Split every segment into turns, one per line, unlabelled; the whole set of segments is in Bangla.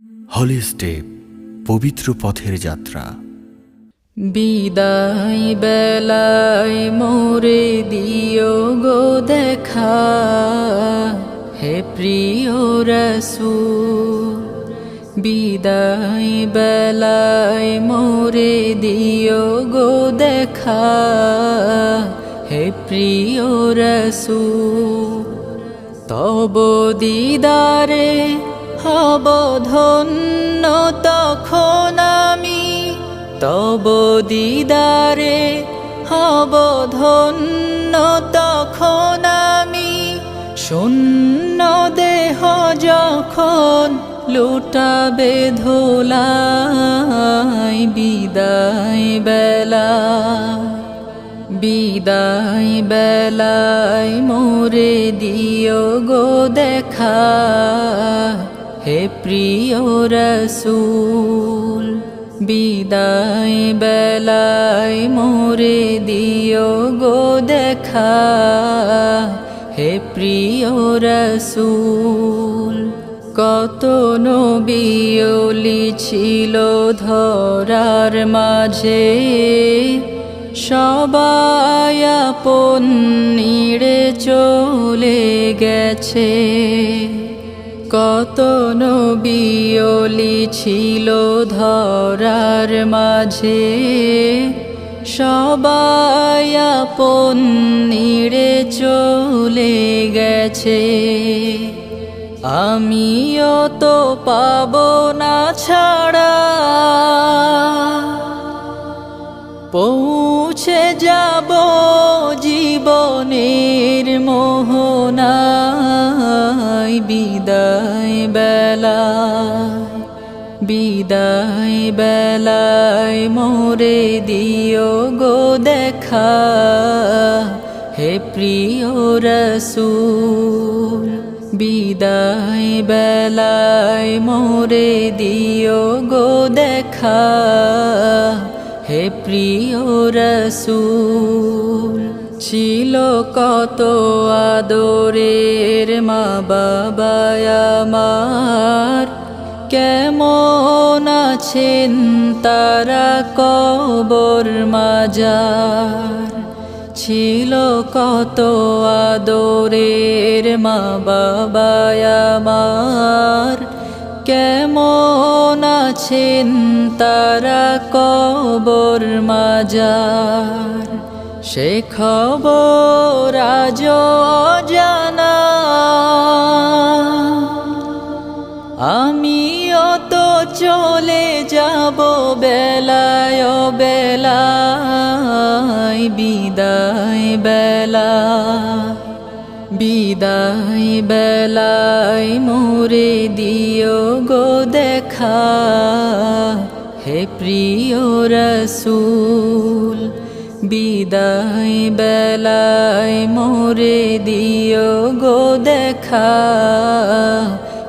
হলি স্টেপ, পবিত্র পথের যাত্রা।
বিদায় বেলায় মোরে দিও গো দেখা, হে প্রিয় রাসূল। বিদায় বেলায় মোরে দিও গো দেখা, হে প্রিয় রাসূল। তব দিদারে হব ধন্য তখন আমি, তব দিদারে হব ধন্য তখন আমি। শূন্য দেহ যখন লুটাবে ধুলাই, বিদায় বেলা, বিদায় বেলায় মোরে দিও গো দেখা, হে প্রিয় রাসূল। বিদায় বেলায় মোরে দিও গো দেখা, হে প্রিয় রাসূল। কত নবী ওলি ছিল ধরার মাঝে, সবাই আপন নিড়ে চলে গেছে। কত নবী ওলি ছিল ধরার মাঝে, সবাই আপন নিড়ে চলে গেছে। আমিও তো পাবো না ছাড়া, পৌঁছে যাব জীবনের মোহনায়। বিদায় বেলায়, বিদায় বেলায় মোরে দিও গো দেখা, হে প্রিয় রাসূল। বিদায় বেলায় মোরে দিও গো দেখা, হে প্রিয় রাসূল। ছিল কত আদরের মা বাবা আমার, কেমন আছেন তারা কবর মাজার। ছিল কত আদরের মা বাবা আমার, কেমন আছেন তারা কবর মাজার। সে খবর আজ অজানা, আমিও তো চলে যাব বেলায় বেলায়। বিদায় বেলা, বিদায় বেলায় মোরে দিও গো দেখা, হে প্রিয় রাসূল। বিদায় বেলায় মোরে দিও গো দেখা,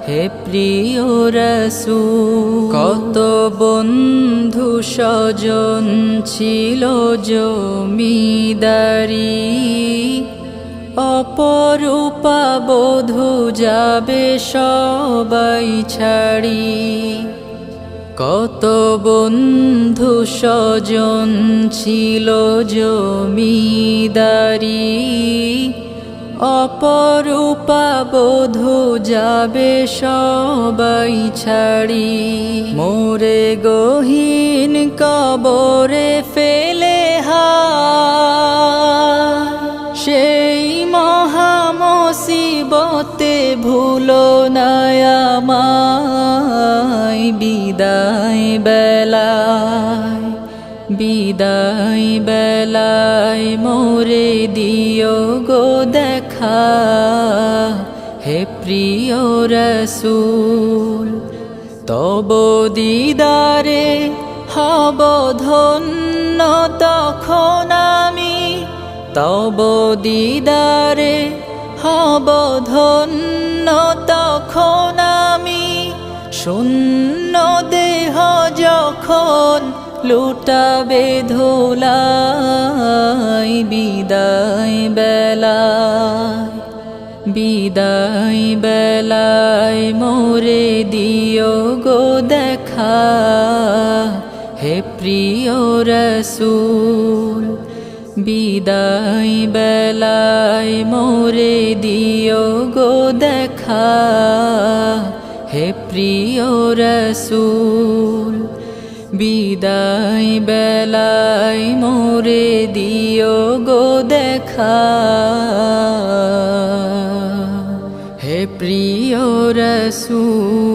হে প্রিয় রাসূল। কত বন্ধু স্বজন ছিল জমিদারি, অপরূপা বধূ যাবে সবাই ছাড়ি। কত বন্ধু স্বজন ছিল জমিদারি, অপরূপা বধূ যাবে সবাই ছাড়ি। মোরে গহীন কবরে ফেলে সেই মহা মুসিবতে ভুলো না আমায়। বিদায় বেলায়, বিদায় বেলায় মোরে দিও গো দেখা, হে প্রিয় রাসূল। তব দিদারে হব ধন্য তখন আমি, তব দিদারে হব ধন্য তখন আমি। শূন্য দেহ যখন লুটাবে ধুলাই, বিদায় বেলায়, বিদায় বেলায় মোরে দিও গো দেখা হে প্রিয় রসূল বিদায় বেলায় মোরে দিও গো দেখা হে প্রিয় রসূল বিদায় বেলায় মোরে দিও গো দেখা হে প্রিয় রসূল।